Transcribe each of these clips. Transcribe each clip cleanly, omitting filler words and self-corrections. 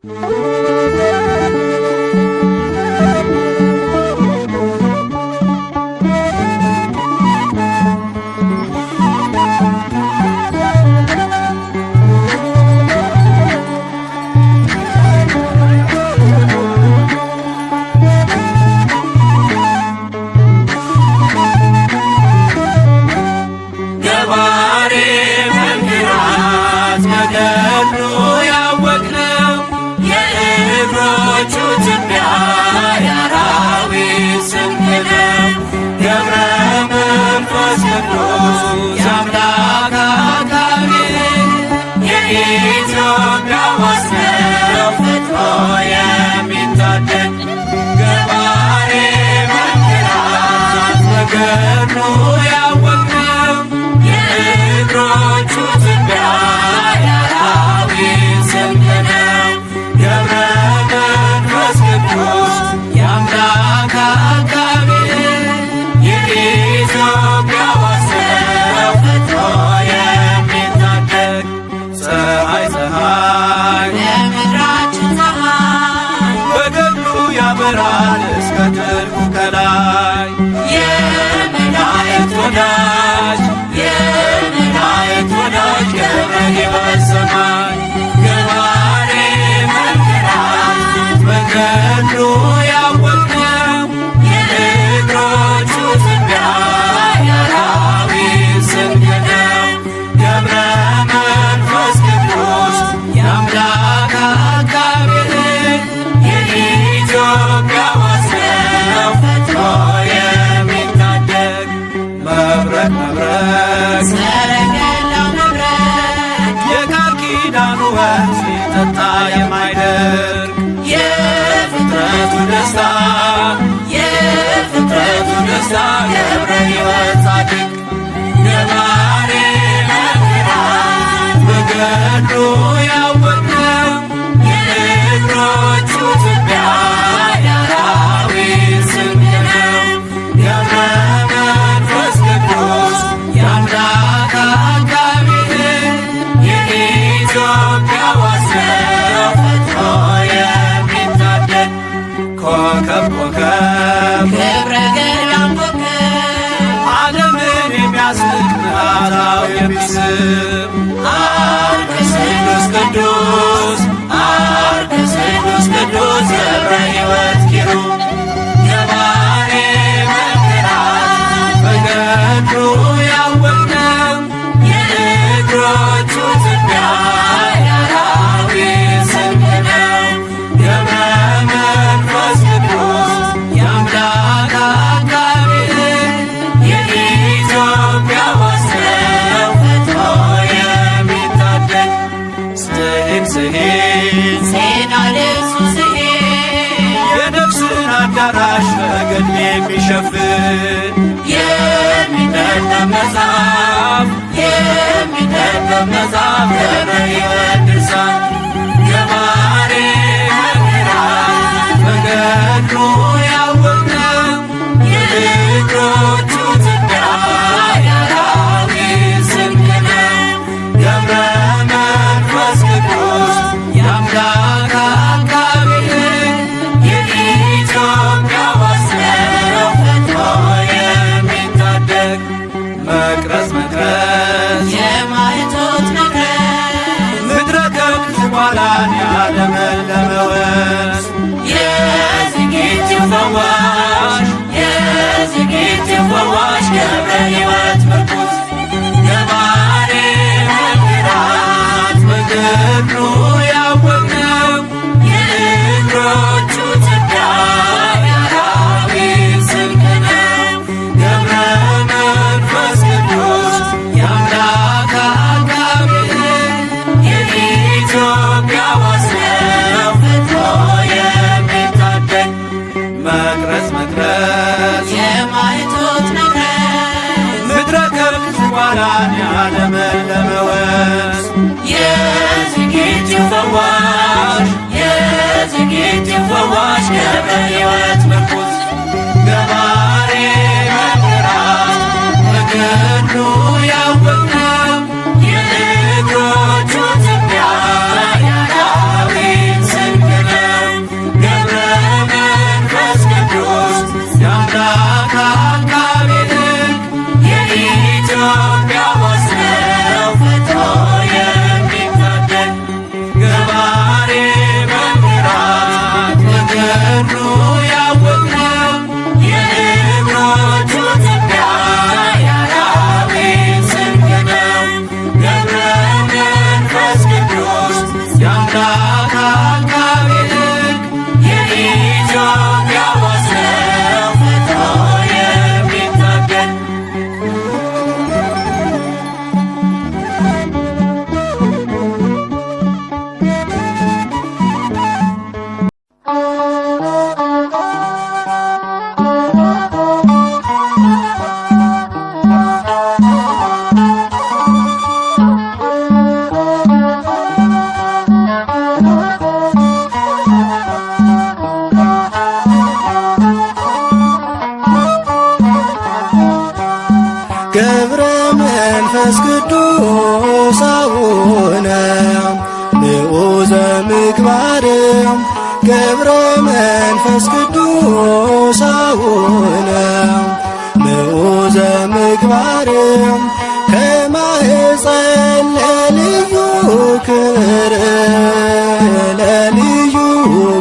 Yeah. ገብረ መንፈስ ቅዱስ አቡነ ንዑዘ ምግባር ገብረ መንፈስ ቅዱስ አቡነ ንዑዘ ምግባር ከማኅፀን ለልዩ ክብር ለልዩ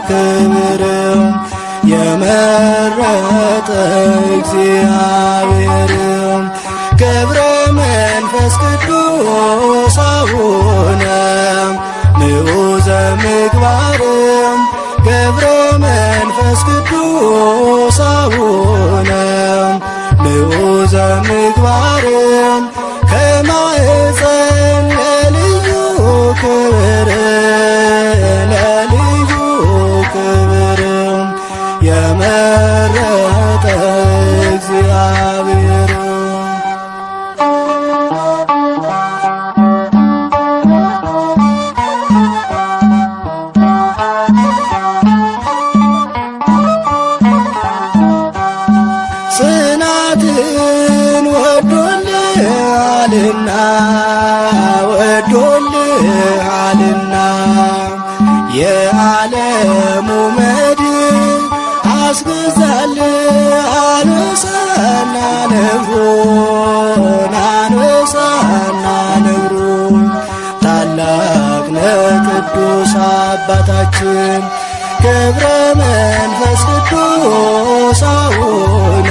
ክብር የመረጠ እግዚአብሔር ገብረ መንፈስ ቅዱስ አቡነ ንዑዘ ምግባር ገብረ መንፈስ ቅዱስ አቡነ ንዑዘ ምግባር ከማኅፀን ለልዩ ክብር ለልዩ ክብር የመረጠ እግዚአብሔር ጽናትን ወዶልሃልና ወዶልሃልና የዓለሙ መድን አስገዛልህ አንበሳና ነብሩን አንበሳና ነብሩን ታላቅ ነህ ቅዱስ አባታችን ገብረ መንፈስ ቅዱስ አቡነ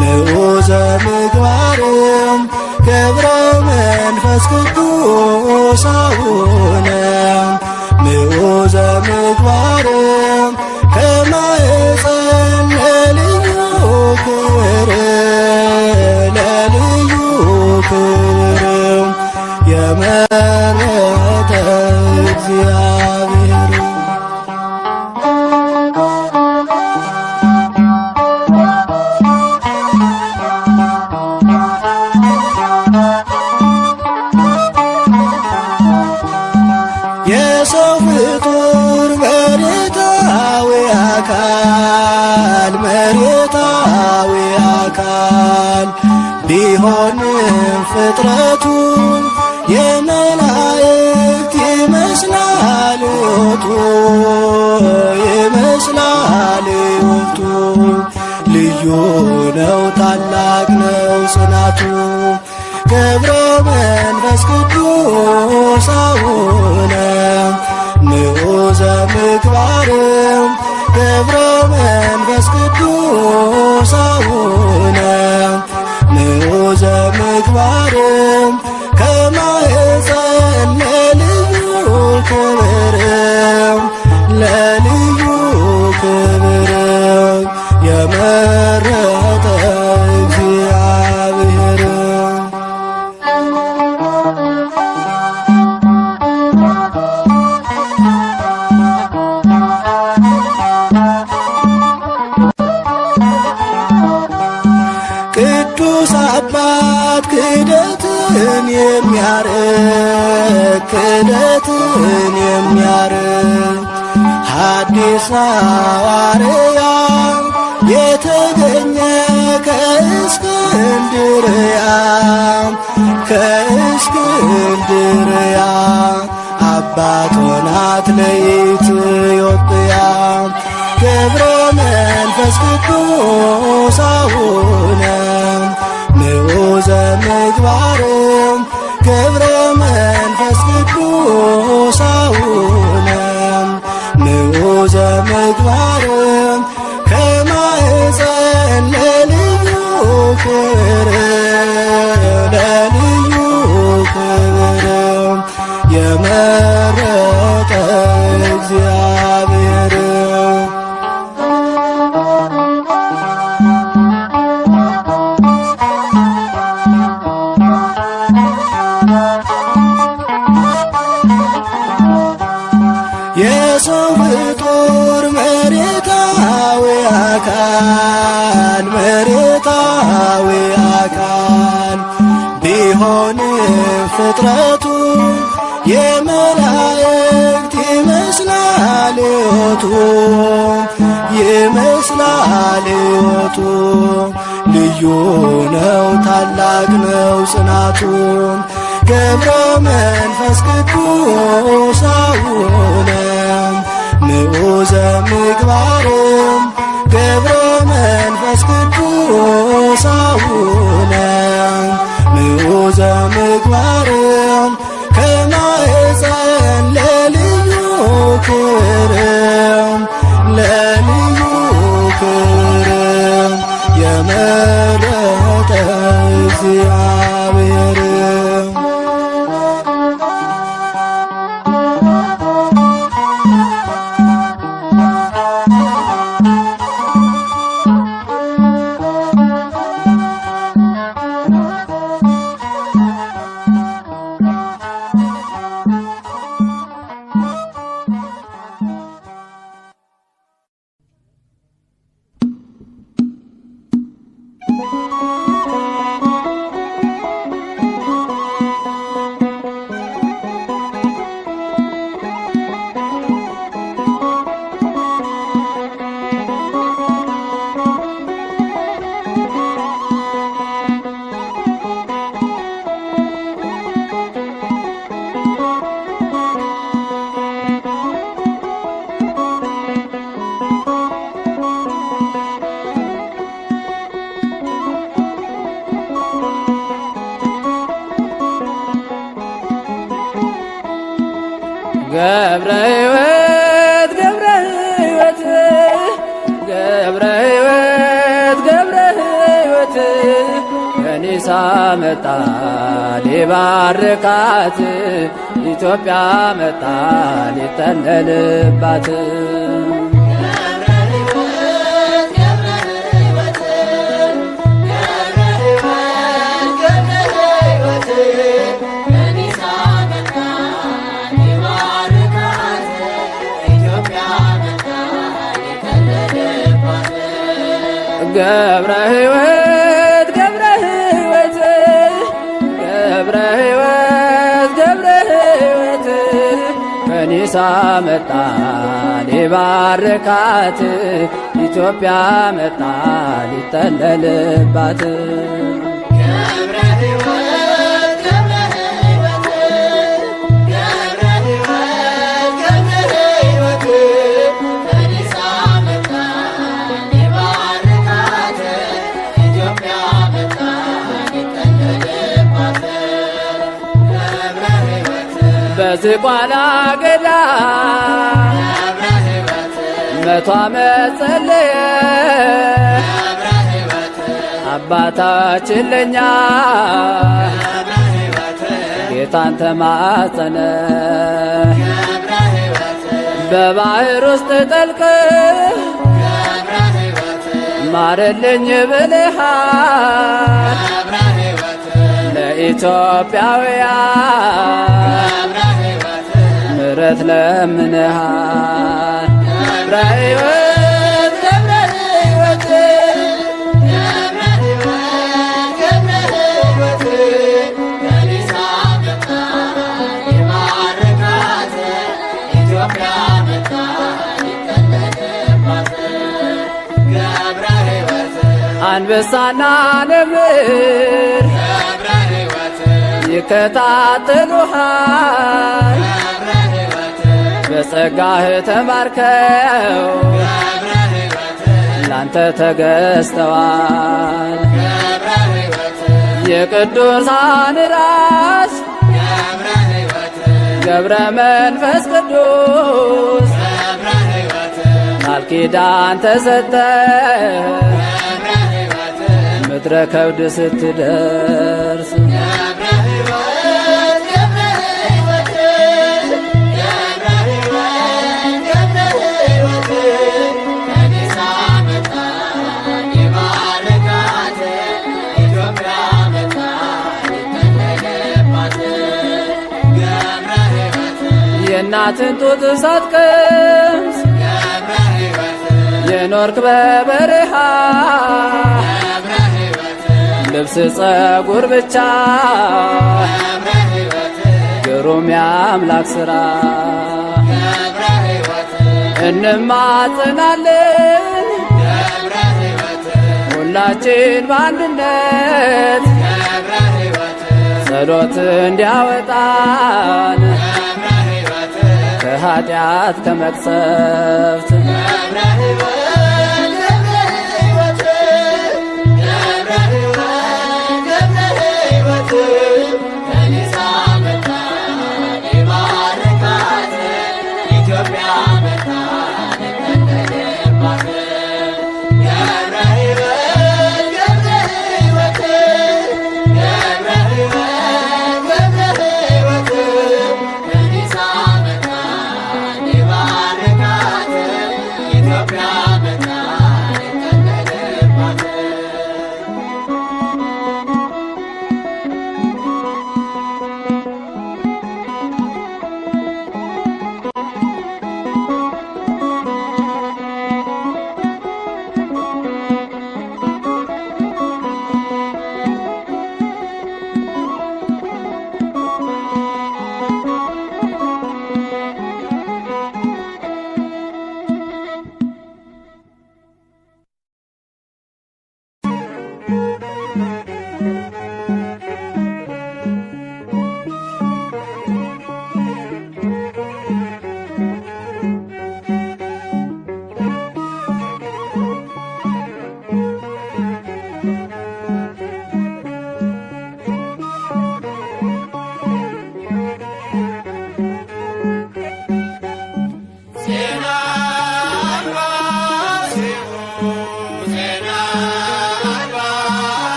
ንዑዘ ምግባር ገብረ መንፈስ ቅዱስ አቡነ ንዑዘ ምግባር ከማኅፀን ለልዩ ክብር ለልዩ ክብር የመረጠ እግዚአብሔር የሰው ፍጡር መሬታዊ አካል ቢሆንም ፍጥረቱ የመላእክት ይመስላል ሕይወቱ ይመስላል ሕይወቱ ልዩ ነው ታላቅ ነው ጽናቱ ገብረ መንፈስ ቅዱስ አቡነ ንዑዘ ምግባር ገብረ መንፈስ ቅዱስ አቡነ ንዑዘ ምግባር ከማኅፀን ለልዩ ክብር ለልዩ ክብር የመረጠ እግዚአብሔር ቅዱስ አባት ክህደትን የሚያርቅ ሐዲስ ሐዋርያ የተገኘ ከእስክንድርያ አባት ሆናት ለኢትዮጵያ ገብረ መንፈስ ቅዱስ አቡነ ንዑዘ ምግባር ገብረ መንፈስ ቅዱስ አቡነ ንዑዘ ምግባር ከማኅፀን ለልዩ ክብር ለልዩ ክብር የመረጠ የሰው ፍጡር መሬታዊ አካል መሬታዊ አካል ቢሆንም ፍጥረቱ የመላእክት ይመስላል ሕይወቱ ይመስላል ሕይወቱ ልዩ ነው ታላቅ ነው ጽናቱ ገብረ መንፈስ ቅዱስ አቡነ ንዑዘ ምግባርም ገብረ መንፈስ ቅዱስ አቡነ ንዑዘ ምግባርም ከማኅፀን ለልዩ ክብርም ለልዩ ክብርም የመረጠ እግዚአብሔር ገብረ ሕይወት ገብረ ሕይወት ገብረ ሕይወት ገብረ ሕይወት ከኒሳ መጣ ሊባርካት ኢትዮጵያ መጣ ሊጠለልባት ገብረ ሕይወት ገብረ ሕይወት ገብረ ሕይወት ገብረ ሕይወት ከኒሳ መጣ ሊባርካት ኢትዮጵያ መጣ ሊጠለልባት በዝቋላ ገዳ መቶ ዓመት ጸለየ አባታችን ለኛ ጌታን ተማጸነ በባህር ውስጥ ጠልቅ ማረልኝ ብልሃት ለኢትዮጵያውያን ምሕረት ለምንሃል ገብረ ሕይወት ገብረ ሕይወት ገብረ ሕይወት ከኒሳ መጣ ሊባርካት ኢትዮጵያ መጣ ሊጠለልባት ገብረ ሕይወት አንበሳና ነብር ገብረ ሕይወት ይከታተሉሃል በጸጋህ ተማርከው ላንተ ተገዝተዋል የቅዱሳን ራስ ገብረ መንፈስ ቅዱስ ቃል ኪዳን ተሰጠ ምድረ ከብድ ስትደርስ የእናትን ጡት ሳትቀምስ የኖርክ በበረሃ ልብስ ጸጉር ብቻ ግሩም የአምላክ ሥራ እንማጽናለን ሁላችን በአንድነት ጸሎት እንዲያወጣን ከኃጢአት ከመቅሰፍት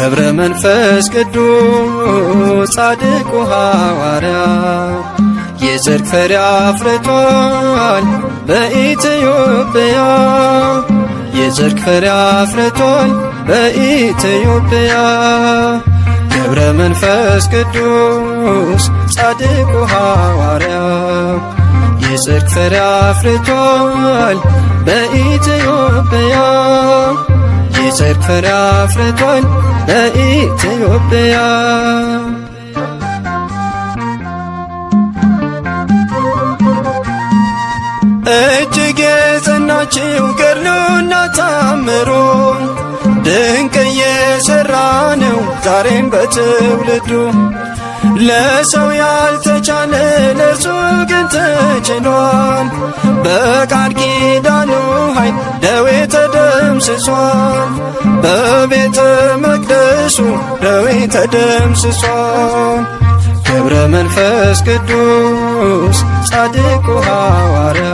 ገብረ መንፈስ ቅዱስ ጻድቁ ሐዋርያ የጽድቅ ፍሬ አፍርቷል በኢትዮጵያ የጽድቅ ፍሬ አፍርቷል በኢትዮጵያ ገብረ መንፈስ ቅዱስ ጻድቁ ሐዋርያ የጽድቅ ፍሬ አፍርቷል በኢትዮጵያ የጽድቅ ፍሬ አፍርቷል በኢትዮጵያ እጅግ የጸናችው ገድሉና ታምሮ ድንቅ እየሠራ ነው ዛሬም በትውልዱ ለሰው ያልተቻለ ለእርሱ ግን ተችሏል በቃል ኪዳኑ ኃይል ደዌ ተደምስሷል በቤተ መቅደሱ ደዌ ተደምስሷል ገብረ መንፈስ ቅዱስ ጻድቁ ሐዋርያ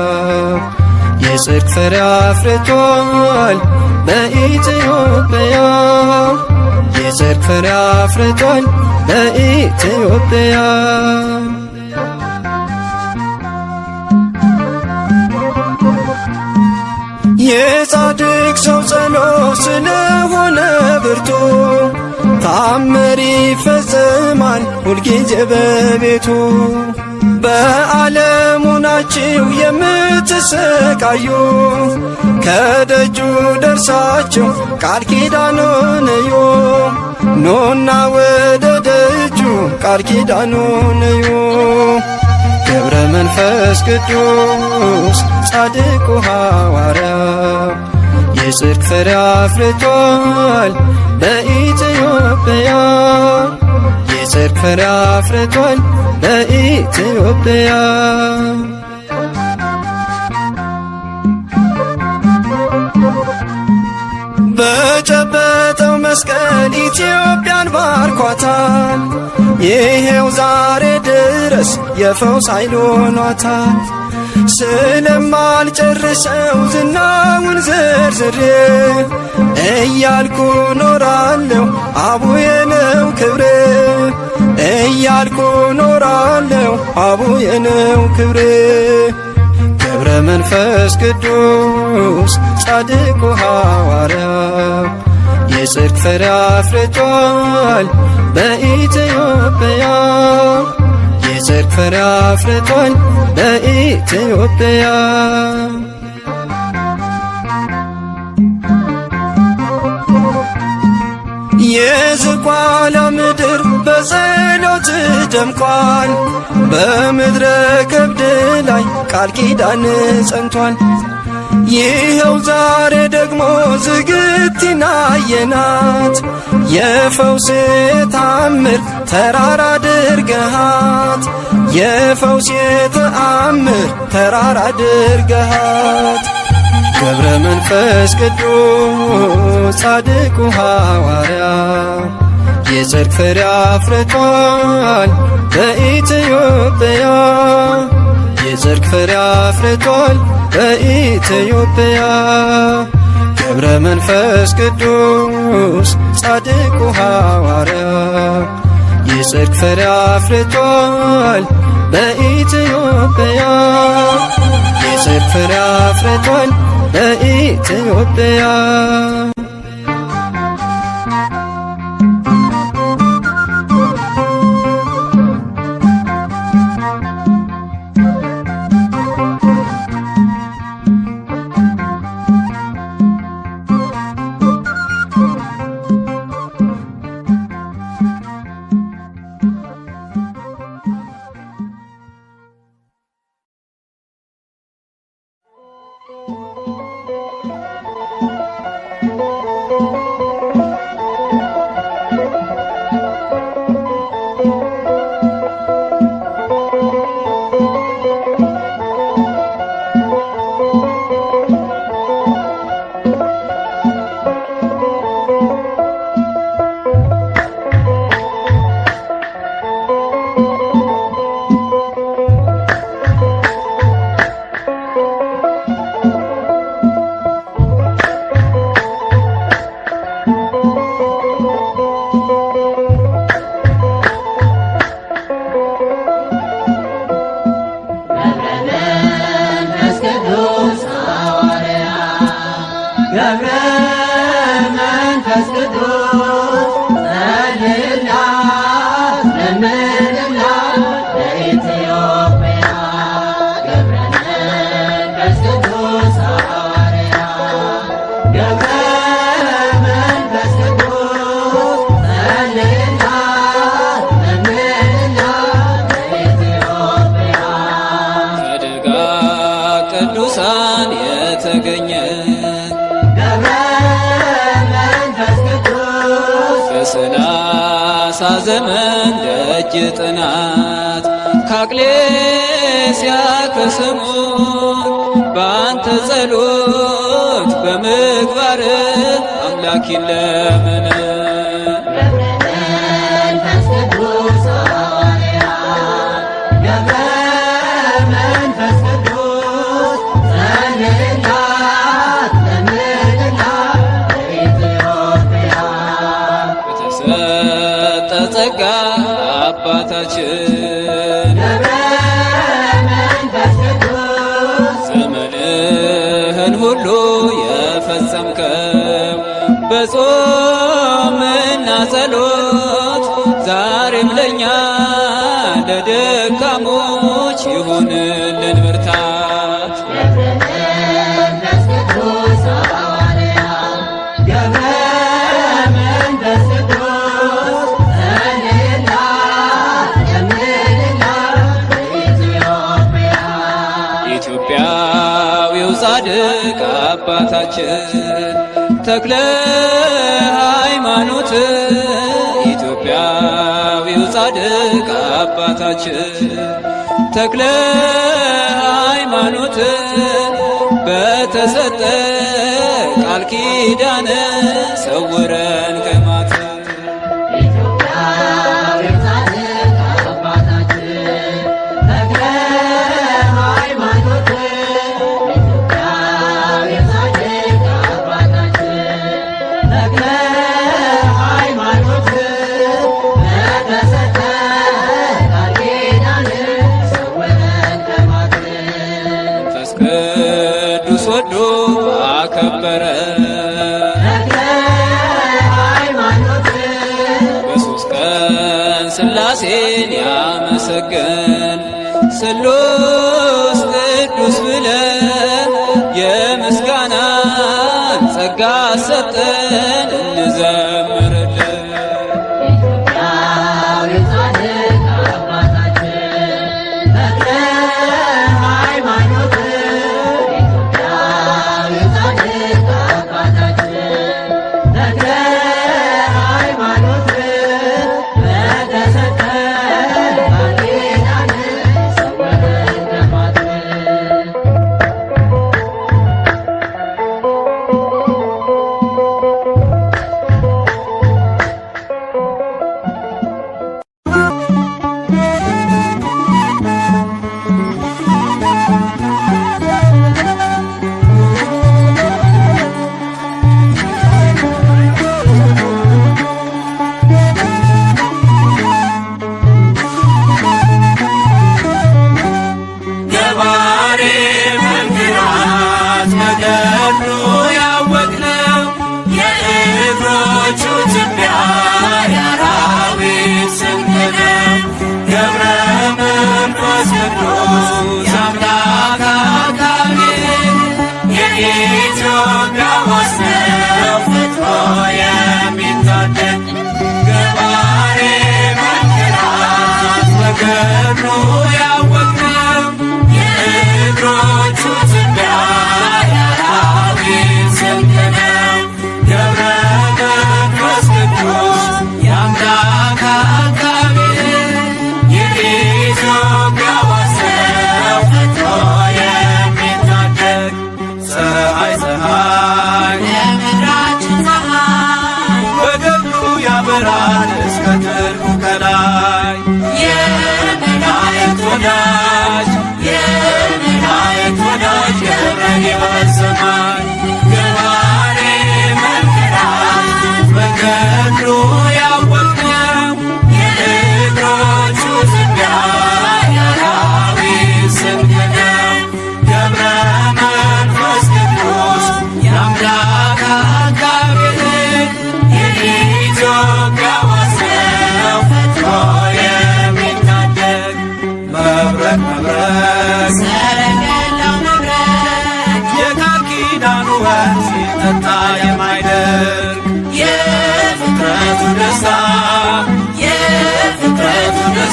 የጽድቅ ፍሬ አፍርቷል በኢትዮጵያ የጽድቅ ፍሬ አፍርቷል በኢትዮጵያ የጻድቅ ሰው ጸሎት ስለሆነ ብርቱ ታምር ይፈጸማል ሁልጊዜ በቤቱ በዓለሙ ናችሁ የምትሰቃዩ ከደጁ ደርሳችሁ ቃል ኪዳኑን እዩ ኑና ወደ ደጁ ቃል ኪዳኑን እዩ ገብረ መንፈስ ቅዱስ ጻድቁ ሐዋርያ የጽድቅ ፍሬ አፍርቷል በኢትዮጵያ የጽድቅ ፍሬ አፍርቷል በኢትዮጵያ በጨበጠው መስቀል ኢትዮጵያን ባርኳታል ይሄው ዛሬ ድረስ የፈውስ ኃይል ሆኗታል ስለማልጨርሰው ዝናውን ዘርዝሬ እያልኩ ኖራለሁ አቡዬ ነው ክብሬ እያልኩ ኖራለሁ አቡዬ ነው ክብሬ ገብረ መንፈስ ቅዱስ ጻድቁ ሐዋርያ የጽድቅ ፍሬ አፍርቷል በኢትዮጵያ የጽድቅ ፍሬ አፍርቷል በኢትዮጵያ የዝቋላ ምድር በጸሎት ደምቋል በምድረ ከብድ ላይ ቃል ኪዳን ጸንቷል ይኸው ዛሬ ደግሞ ዝግቲን አየናት የፈውስ ተአምር ተራራ አድርገሃት የፈውስ ተአምር ተራራ አድርገሃት ገብረ መንፈስ ቅዱስ ጻድቁ ሐዋርያ የጽድቅ ፍሬ አፍርቷል በኢትዮጵያ የጽድቅ ፍሬ አፍርቷል በኢትዮጵያ ገብረ መንፈስ ቅዱስ ጻድቁ ሐዋርያ የጽድቅ ፍሬ አፍርቷል በኢትዮጵያ የጽድቅ ፍሬ አፍርቷል በኢትዮጵያ መንፈስ ቅዱስ ጸልይላ ለምንላ ለኢትዮጵያ ገብረ መንፈስ ቅዱስ ሐዋርያ ገብረ መንፈስ ቅዱስ ጸልይላ ለምንላ ለኢትዮጵያ ከደጋ ቅዱሳን የተገኘ በሰላሳ ዘመን ደጅ ጥናት ከአቅሌስያ ከስሙ በአንተ ጸሎት በምግባር አምላክ ይለመን። መንፈስ ቅዱስ ሐዋርያ ገብረ መንፈስ ቅዱስ ጸልይላ ለምንላ ለኢትዮጵያ በተሰጠ ጸጋ አባታችን ገብረ መንፈስ ቅዱስ ዘመንህን ሁሉ የፈጸምከው በጾምና ጸሎት ዛሬም ለእኛ ለደካሞች ይሁንልን ብርታት። መንፈስ ቅዱስ ሐዋርያ ገብረ መንፈስ ቅዱስ ጸልይላ ለምንላ ለኢትዮጵያ ኢትዮጵያዊው ጻድቅ አባታችን ተክለ ሃይማኖት ኢትዮጵያዊው ጻድቅ አባታችን ተክለ ሃይማኖት በተሰጠ ቃል ኪዳን ሰውረን ከማት ኢትዮጵያዊ ጻድቅ አባታችን ተክለ ሃይማኖት ኢትዮጵያዊ ጻድቅ አባታችን ተክለ ሃይማኖት በተሰጠ ቃል ኪዳን ሰውረን ከማት መንፈስ ቅዱስ ወዶ አከበረ ተክለ ሃይማኖት በሦስት ቀን ሥላሴን ያመሰገን ስሉስ ቅዱስ ብለ የምስጋናን ጸጋ ሰጠን እንዘምርልን። ኢትዮጵያዊ ጻድቅ አባታችን ተክለ ሃይማኖት ኢትዮጵያዊ ጻድቅ አባታችን ተክለ ሃይማኖት በተሰጠ ቃል ኪዳን ሰውረን ከማት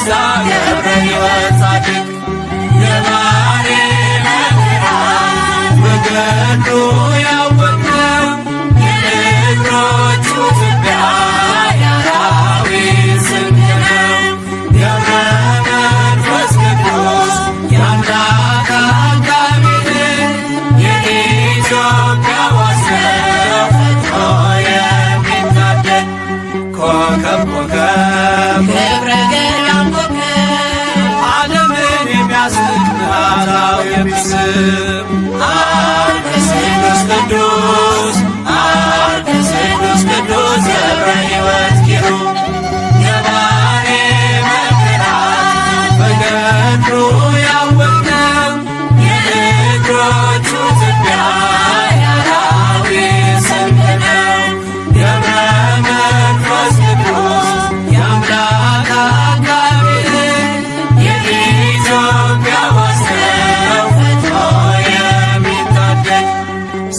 ደስታ ገብረ ሕይወት ጻድቅ ገባሬ መከራት በገድሉ ያወቅነው የእግሮቹ ትቢያ የአራዊት ስንቅ ነው። ገብረ መንፈስ ቅዱስ የአምላክ አጋቢህ የኢትዮጵያ ዋስነው ፈጥኖ የሚታደግ ኮከብ ኮከብ ገብረ ገዳም ኮከብ ዓለምን የሚያስንቅ ምዕራፍ የሚስብ ቅዱስ ቅዱስ ቅዱስ ቅዱስ ገብረ ሕይወት ኪሩብ ገባሬ መከራት በገድሉ ያወቅነው የእግሮቹ ትቢያ የአራዊት ስንቅ ነው። ገብረ መንፈስ ቅዱስ የአምላክ አጋቢህ የኢትዮጵያ ዋስነው ፈጥኖ የሚታደግ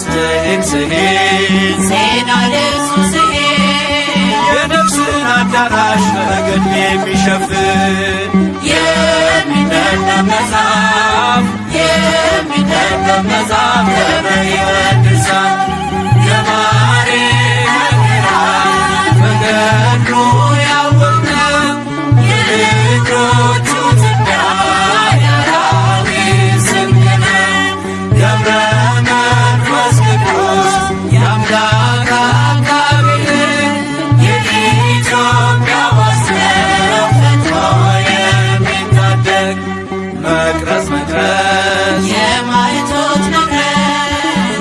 ስሂን ስሂን ዜና ልብሱ ስሄድ የነፍስን አዳራሽ በገድል የሚሸፍን የሚነበብ መጽሐፍ ገብረ ሕይወት ድርሳን ገባሬ መከራት በገድሉ ያወቅነው የእግሮቹ ትቢያ የአራዊት ስንቅ ነው። ገብረ መንፈስ ቅዱስ የአምላክ አጋቢህ የኢትዮጵያ ዋስነው ፈጥኖ የሚታደግ መቅረዝ መቅረዝ የማይቶት መቅረዝ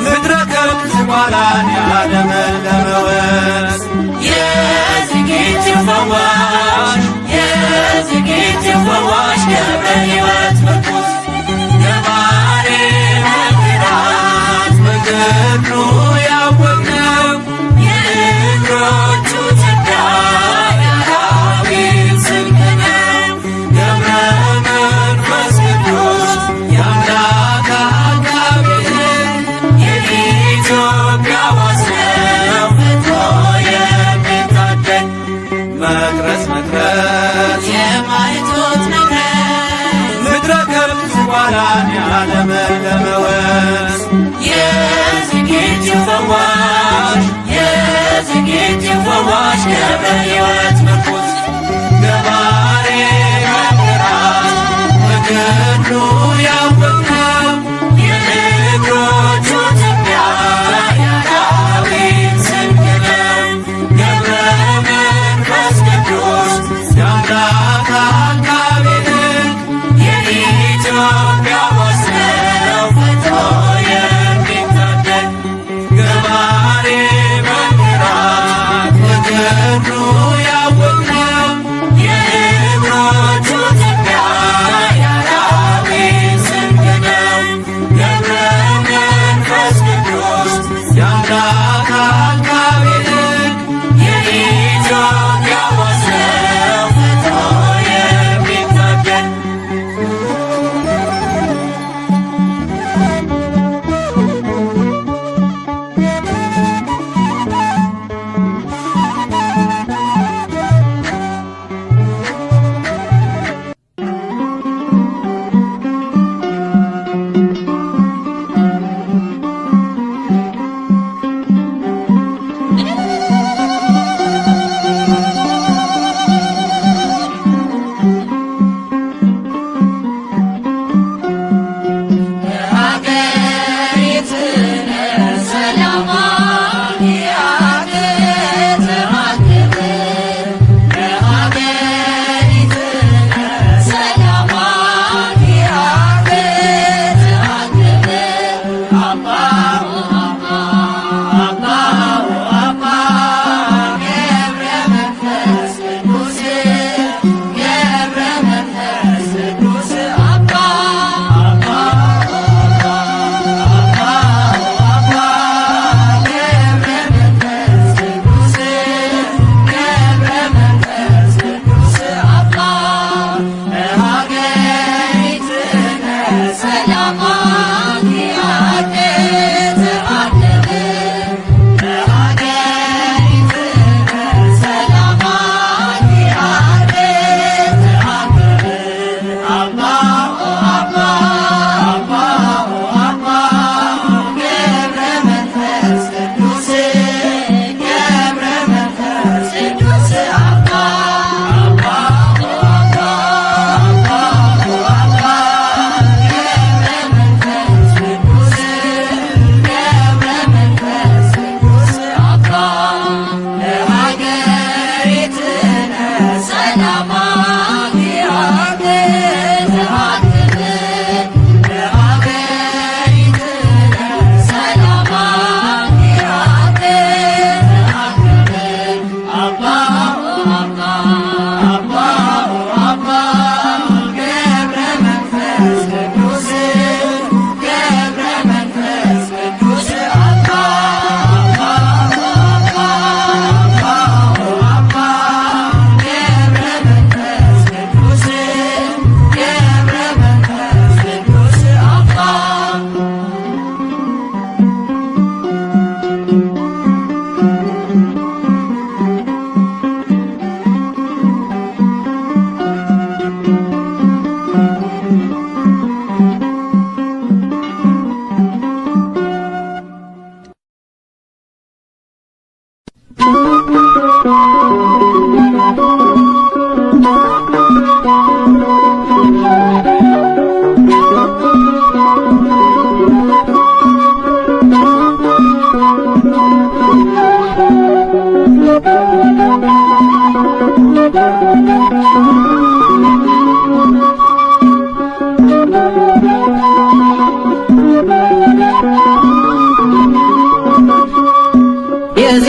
ምድረ ከብት ዝቋላን ያለመለመ ወንዝ የዝግጅት ፈዋሽ የዝግጅት ፈዋሽ ገብረ ሕይወት ምርኩስ ገባሬ መከራት በገድሉ ያወቅነው የእግሮቹ ትቢያ የአራዊት ስንቅ ነው። ገብረ መንፈስ ቅዱስ የአምላክ አጋቢህ የኢትዮጵያ ዋስነው ፈጥኖ የሚታደግ መቅረዝ መቅረዝ የማይቶት መቅረዝ ምድረ ከብት ዝቋላን ያለመለመ ወንዝ የዝግጅት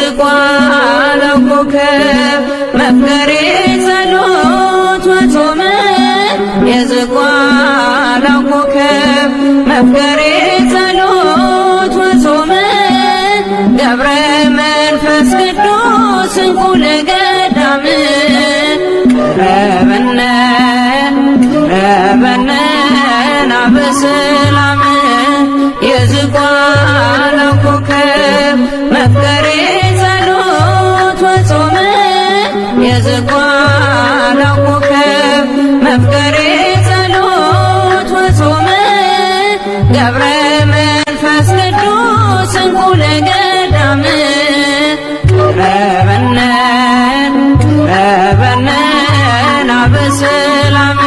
የዝቋላው ኮከብ መፍቀሬ ጸሎት ወጾም የዝቋላው ኮከብ መፍቀሬ ጸሎት ወጾም ገብረ መንፈስ ቅዱስ እንቁ ለገዳም ቀረበነ ቀረበነ ናበሰላም የዝቋላው ኮከብ መፍቀሬ ጸሎት ወጾም የዝቋላው ኮከብ መፍቀሬ ጸሎት ወጾም ገብረ መንፈስ ቅዱስ እንቁ ለገዳም ቀረበነ ቀረበነ ናበሰላም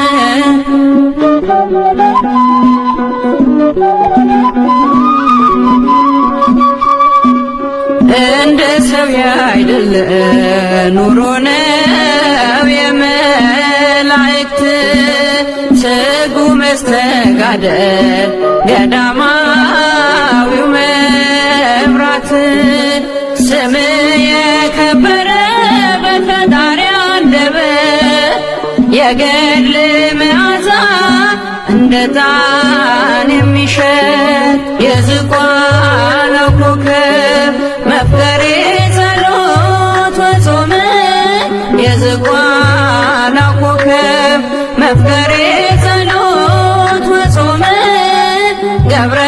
እንደ ሰው ያይደለ ኑሮ ነው የመላእክት ትጉ መስተጋደል ገዳማዊው መብራት ስም የከበረ በፈጣሪ አንደበት የገድል መዓዛ እንደ ዕጣን የሚሸት የዝቋላው ኮከብ መፍቀሬ ጸሎት ወጾም የዝቋላው ኮከብ መፍቀሬ ጸሎት ወጾም ገብረ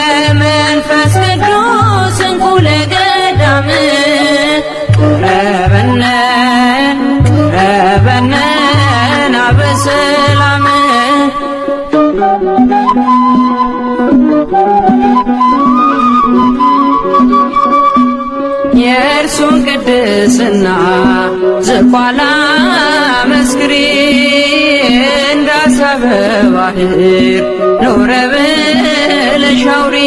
መንፈስ ቅዱስ እንቁ ለገዳም ቀረበነ ቀረበነ ናበሰላም የእርሱን ቅድስና ዝቋላ መስክሪ እንዳሰበ ባህር ኖረ ብለሽ አውሪ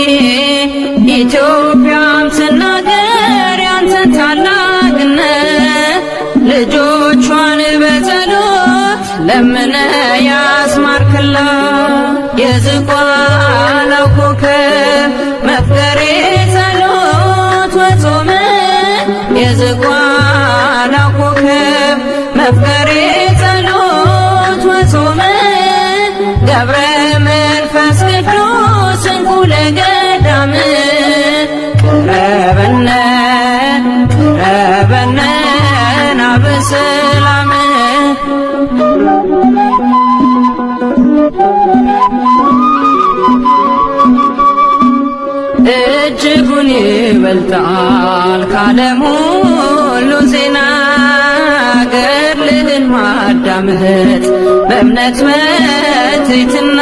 ኢትዮጵያም ትናገር ያንተን ታላቅነት ልጆቿን በጸሎት ለምነ ያስማርክላት የዝቋላው ኮከብ መፍቀሬ ጸሎት ወጾም የዝቋላው ኮከብ መፍቀሬ ጸሎት ወጾም ገብረ መንፈስ ቅዱስ እንቁ ለገዳም ቀረበነ ቀረበነ ናበሰላም እጅጉን ይበልጣል ካለም ሁሉ ዜና ገድልህን ማዳመጥ በእምነት በትሕትና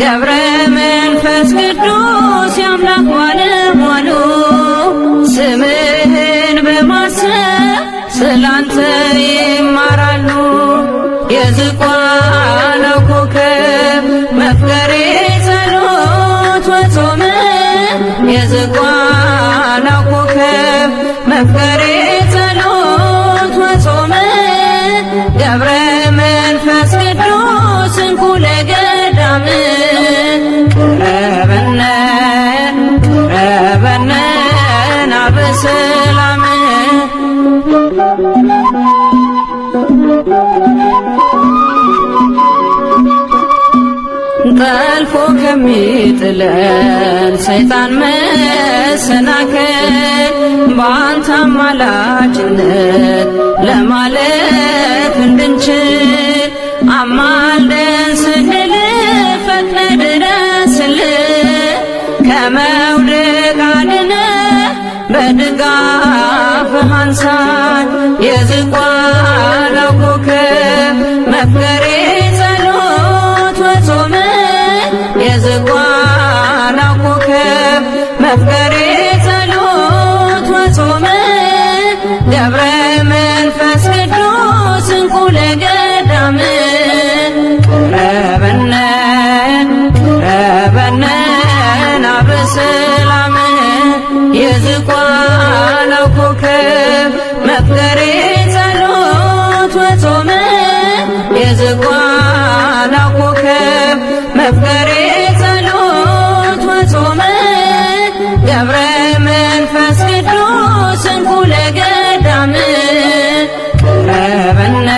ገብረ መንፈስ ቅዱስ የአምላክ ባለሟሉ ስምህን በማሰብ ስላንተ ይማራሉ የዝቋላው ኮከብ መፍቀሬ ጸሎት ወጾም የዝቋላው ኮከብ መፍቀሬ ጸሎት ወጾም ገብረ መንፈስ ቅዱስ እንቁ ለገዳም ቀረበነ ቀረበነ ናበሰላም ጠልፎ ከሚጥለን ሰይጣን መሰናከል በአንተ አማላጅነት ለማለፍ እንድንችል አማልደን ስንል ፈጥነህ ድረስልን ከመውደቅ አድነህ በድጋፍህ አንሳን የዝቋላው ኮከብ መፍቀሬ ጸሎት ወጾም የዝቋላው ኮከብ መፍቀሬ ጸሎት ወጾም ገብረ መንፈስ ቅዱስ እንቁ ለገዳም ቀረበነ ቀረበነ ናብረ ሰላም የዝቋላው ኮከብ መፍቀሬ ጸሎት ወጾመ የዝቋላው ኮከብ መፍቀሬ ጸሎት ወጾመ ገብረ መንፈስ ቅዱስ እንቁ ለገዳም ቀረበነ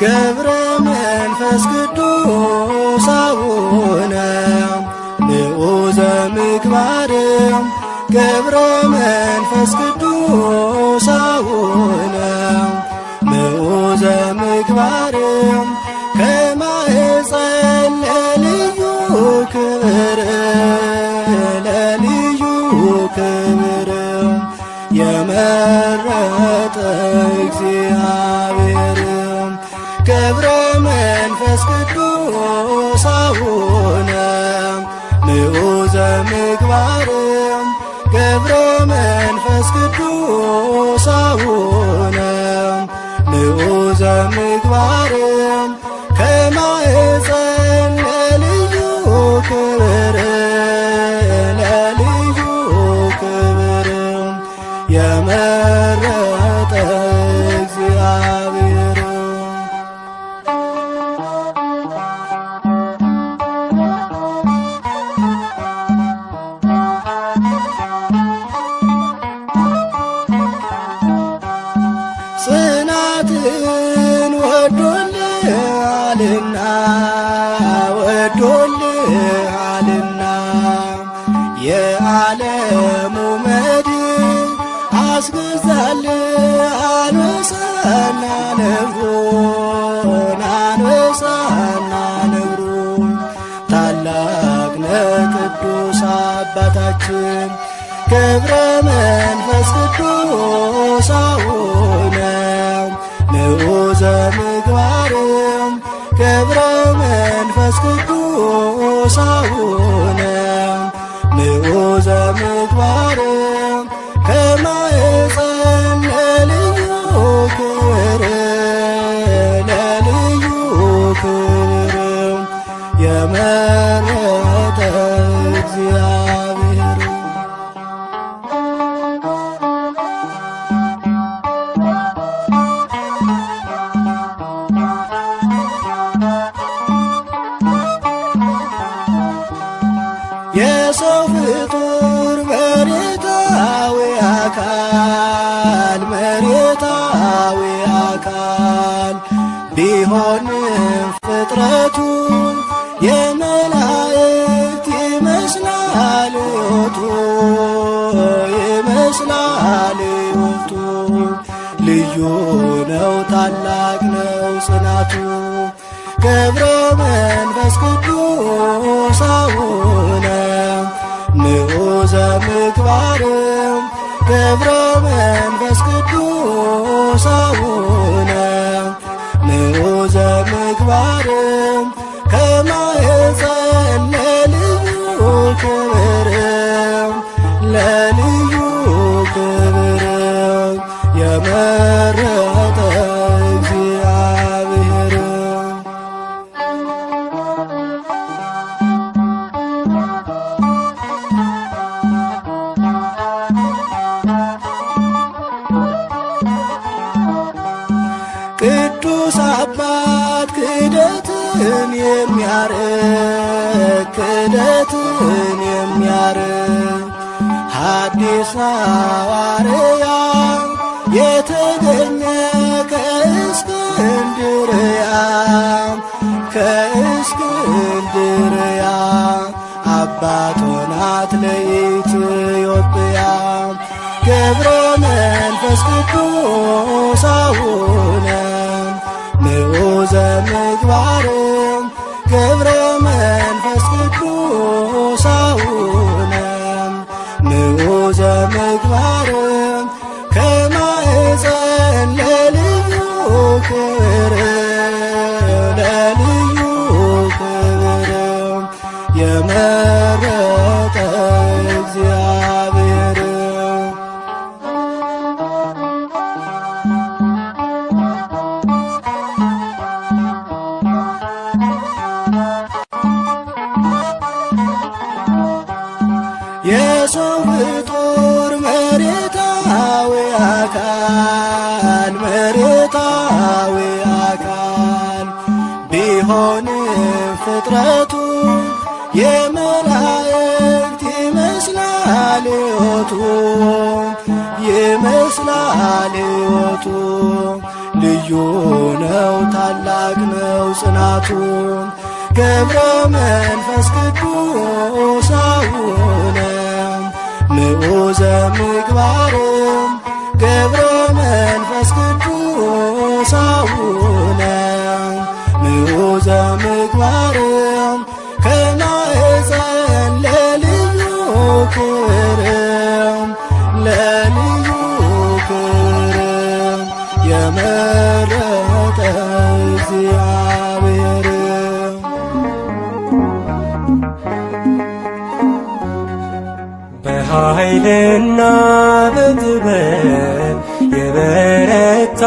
ገብረ መንፈስ ቅዱስ አቡነ ንዑዘ ምግባር ገብረ መንፈስ ቅዱስ አቡነ ንዑዘ ምግባር ከማኅፀን ለልዩ ክብር ለልዩ ክብር የመረጠ እግዚአብሔር ገብረ መንፈስ ቅዱስ አቡነ ንዑዘ ምግባር ገብረ መንፈስ ቅዱስ አቡነ ንዑዘ ምግባር ከማኅፀን ለልዩ ክብር ለልዩ ክብር የመረጠ እግዚአብሔር ጽናትን ወዶልሃልና ወዶልሃልና የዓለሙ መድን አስገዛልህ አንበሳና ነብሩን አንበሳና ነብሩን ታላቅ ነህ ቅዱስ አባታችን ገብረ መንፈስ ቅዱስ አቡነ ንዑዘ ምግባር ገብረ መንፈስ ቅዱስ አቡነ ንዑዘ ምግባር ከማኅፀን ለልዩ ክብር ለልዩ ክብር የመረጠ እግዚአብሔር የሰው ፍጡር መሬታዊ አካል ቢሆንም ፍጥረቱ የመላእክት ይመስላል ሕይወቱ ይመስላል ሕይወቱ ልዩ ነው ታላቅ ነው ጽናቱ ገብረ መንፈስ ቅዱስ አቡነ ንዑዘ ምግባር ገብረ መንፈስ ቅዱስ አቡነ ንዑዘ ምግባር ከማኅፀን ለልዩ ክብር ለልዩ ክብር የመረጠ እግዚአብሔር ቅዱስ አባት ክህደትን የሚያርቅ ሐዲስ ሐዋርያ የተገኘ ከእስክንድርያ አባት ሆናት ለኢትዮጵያ ገብረ መንፈስ ቅዱስ አቡነ ንዑዘ ምግባር ገብረ መንፈስ ቅዱስ አቡነ ንዑዘ ምግባር ከማኅፀን ለልዩ ክብር ለልዩ ክብር የመረጠ እግዚአብሔር የሰው ፍጡር መሬታዊ አካል ቢሆንም ፍጥረቱ የመላእክት ይመስላል ሕይወቱ ልዩ ልዩ ነው ታላቅ ነው ጽናቱን ገብረ መንፈስ ቅዱስ አቡነ ምዑዘ ምግባርም ገብረ መንፈስ ቅዱስ አቡነ ምዑዘ ምግባርም ከማኅፀን ለልዩ ክብርም ለልዩ ክብርም የመረጠ እግዚአብሔር በኃይልና በጥበብ የበረታ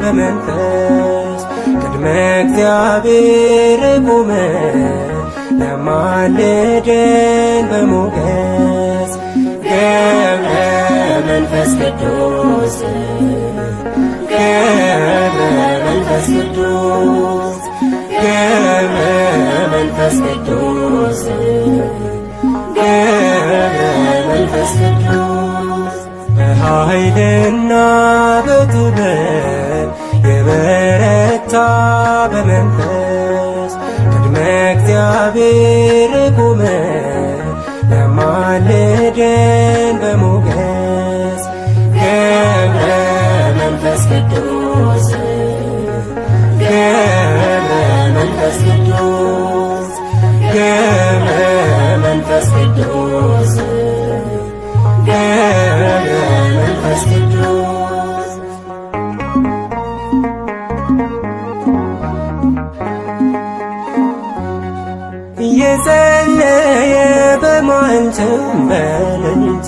በመንፈስ ቅድመ እግዚአብሔር ቆመ ለማልደን በሞገስ ገብረ መንፈስ ቅዱስ ገብረ መንፈስ ቅዱስ ገብረ መንፈስ ቅዱስ ገብረ መንፈስ ቅዱስ በኃይልና በጥበብ የበረታ በመንፈስ ቅድመ እግዚአብሔር ቆመ ለማልደን በሞገስ ገብረ መንፈስ ቅዱስ ገብረ መንፈስ ቅዱስ ገብረ መንፈስ ቅዱስ ገብረ መንፈስ ቅዱስ እየጸለየ በማንተም በሌሊት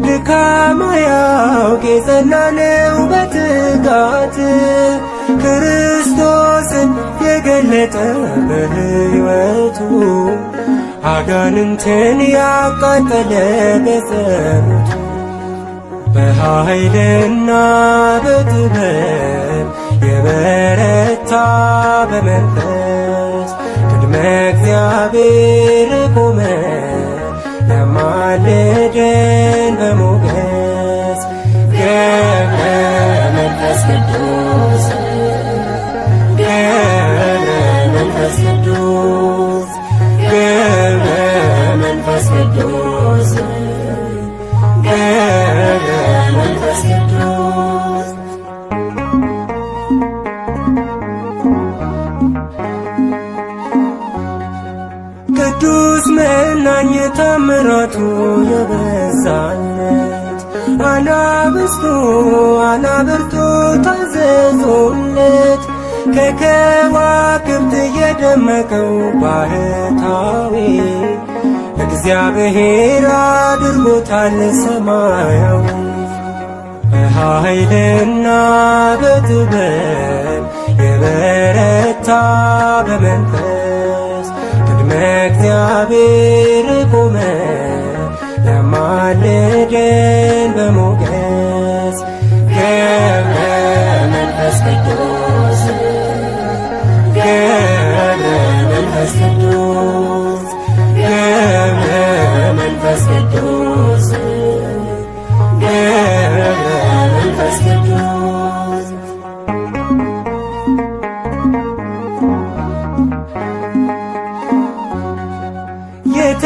ድካም አያውቅ የጸና ነው በትጋት ክርስቶስን የገለጠ በሕይወቱ አጋንንትን ያቃጠለ በጸሎቱ በኃይልና በጥበብ የበረታ በመንፈስ ቅድመ እግዚአብሔር ቆመ ለማልደን በሞገስ ገብረ መንፈስ ቅዱስ ገብረ መንፈስ ቅዱስ ገብረ መንፈስ ቅዱስ ገብረ መንፈስ ቅዱስ ቅዱስ መናኝ ታምራቱ የበዛለት አናብስቱ አናብርቱ ታዘዙለት ከከዋክብት የደመቀው ባህታዊ እግዚአብሔር አድርጎታል ሰማያዊ በኃይልና በጥበብ የበረታ በመንፈስ ቅድመ እግዚአብሔር ቆመ ለማልደን በሞገስ ገብረ መንፈስ ቅዱስ ገብረ መንፈስ ቅዱስ ገብረ መንፈስ ቅዱስ ገብረ መንፈስ ቅዱስ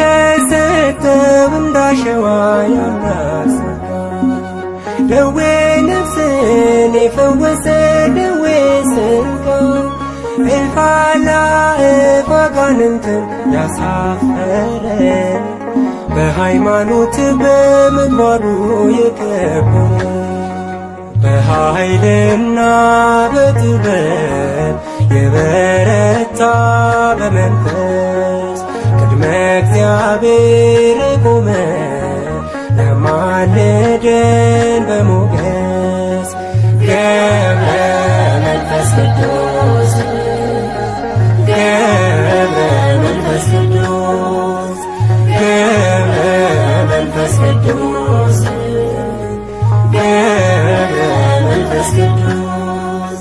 የተሰጠው እንዳሸዋ ያምራል ደዌ ነፍስን የፈወሰ ደዌ ሥጋ እልፍ አእላፍ አጋንንትን ያሳፈረ በሃይማኖት በምግባሩ የከበረ በኃይልና በጥበብ የበረታ በመንፈስ ቅድመ እግዚአብሔር ቆመ ለማልደን በሞገስ ገብረ መንፈስ ቅዱስ ገብረ መንፈስ ቅዱስ ገብረ መንፈስ ቅዱስ ገብረ መንፈስ ቅዱስ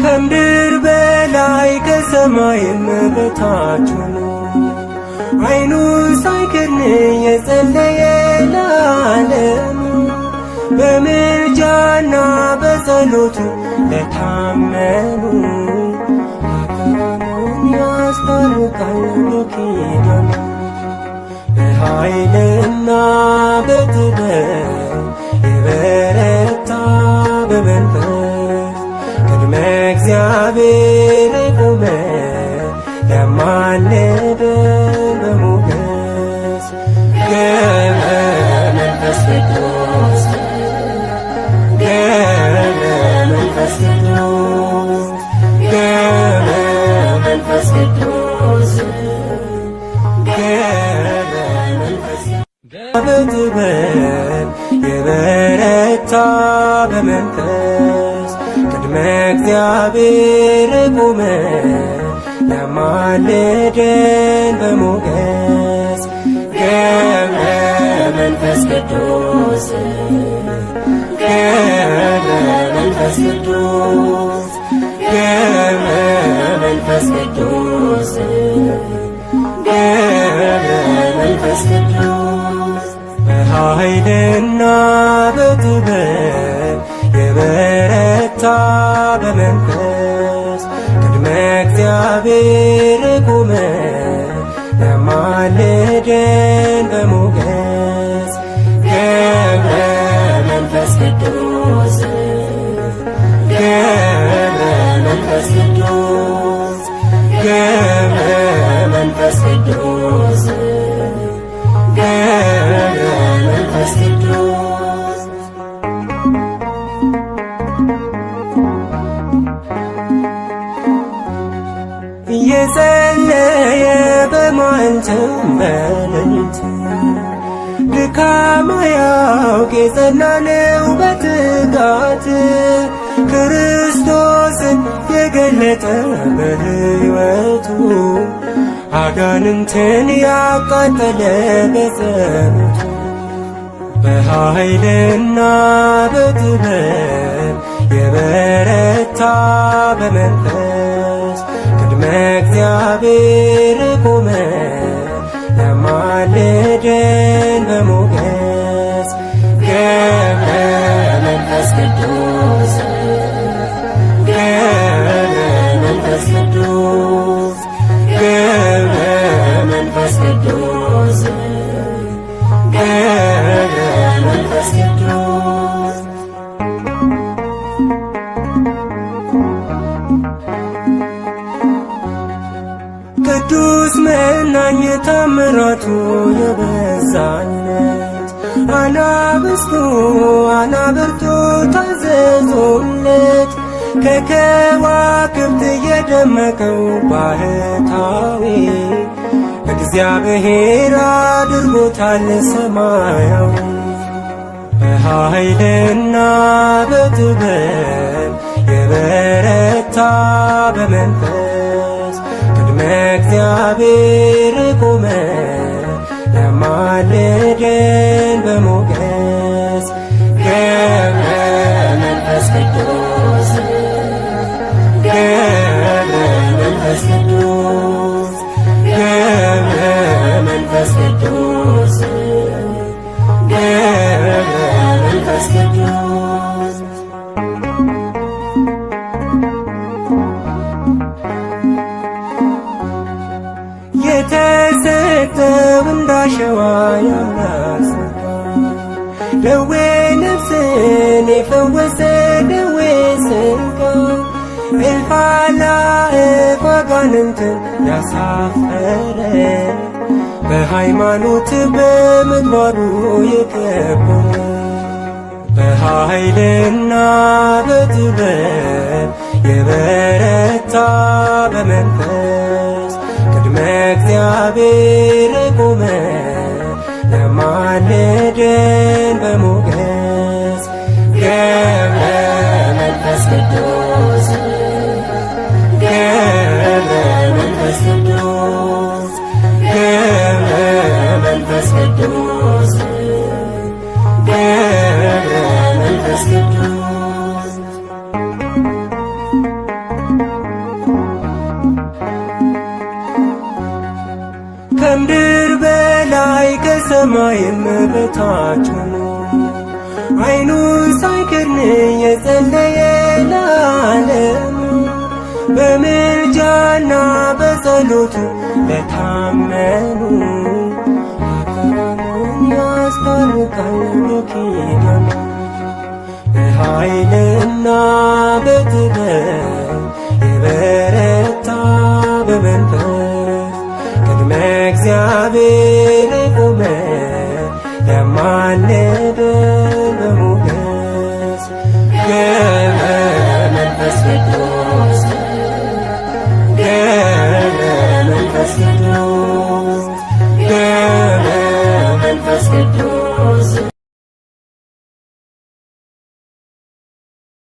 ከምድር በላይ ከሰማይም በታች ሆኖ አይኑ ሳይከድን የጸለየ ለዓለሙ በምልጃና በጸሎቱ ለታመኑ ኃጥአንን ያስታርቃል በኪዳኑ በኃይልና በጥበብ የበረታ በመንፈስ ቅድመ እግዚአብሔር የቆመ ያማለደ በሞገስ ገብረ መንፈስ ቅዱስ ገብረ መንፈስ ቅዱስ ገብረ መንፈስ ቅዱስ ገብረ መንፈስ በጥበብ የበረታ በመንፈስ ቅድመ እግዚአብሔር የቆመ ያማልደን በሞገስ ገብረ መንፈስ ቅዱስ ገብረ መንፈስ ቅዱስ ገብረ መንፈስ ቅዱስ ገብረ መንፈስ ቅዱስ በኃይልና በጥበብ የበረታ በመንፈስ ቅድመ እግዚአብሔር የቆመ ያማልደን በሞገስ ገብረ መንፈስ ቅዱስ ገብረ መንፈስ ቅዱስ ገብረ መንፈስ ቅዱስ ገብረ መንፈስ ቅዱስ እየጸለየ በመዓልትም በሌሊት ድካም አያውቅ የጸና ነው በትጋት ክርስቶስን የገለጠ በሕይወቱ አጋንንትን ያቃጠለ በጸሎቱ በኃይልና በጥበብ የበረታ በመንፈስ ቅድመ እግዚአብሔር የቆመ ያማልደን በሞገስ ገብረ መንፈስ ቅዱስ ገብረ መንፈስ ቅዱስ ገብረ መንፈስ ቅዱስ ገብረ መንፈስ ቅዱስ ቅዱስ መናኝ ታምራቱ የበዛለት አናብስቱ አናብርቱ ታዘዙለት ከከዋክብት የደመቀው ባህታዊ እግዚአብሔር አድርጎታል ሰማያዊ በኃይልና በጥበብ የበረታ በመንፈስ ቅድመ እግዚአብሔር የቆመ ያማልደን በሞገስ ገብረ መንፈስ ቅዱስ ገብረ መንፈስ ቅዱስ ገብረ መንፈስ ቅዱስ ገብረ መንፈስ ቅዱስ የተሰጠው እንዳሸዋ ያምራል ሥጋ ደዌ ነፍስን የፈወሰ ደዌ ሥጋ እልፍ አእላፍ አጋንንትን ያሳፈረ በሃይማኖት በምግባሩ የከበረ በኃይልና በጥበብ የበረታ በመንፈስ ቅድመ እግዚአብሔር የቆመ ያማልደን በሞገስ ገብረ መንፈስ ቅዱስ ገብረ መንፈስ ቅዱስ ገብረ መንፈስ ቅዱስ ገብረ መንፈስ ቅዱስ ከምድር በላይ ከሰማይም በታች ሆኖ ዓይኑን ሳይከድን የጸለየ ለዓለሙ በምልጃና በጸሎቱ ለታመኑ አካሉን ያስታርቃል በኪዳኑ በኃይልና በጥበብ የበረታ በመንፈስ ቅድመ እግዚአብሔር የቆመ ያማለደ በሞገስ ገብረ መንፈስ ቅዱስ ገብረ መንፈስ ቅዱስ ገብረ መንፈስ ቅዱስ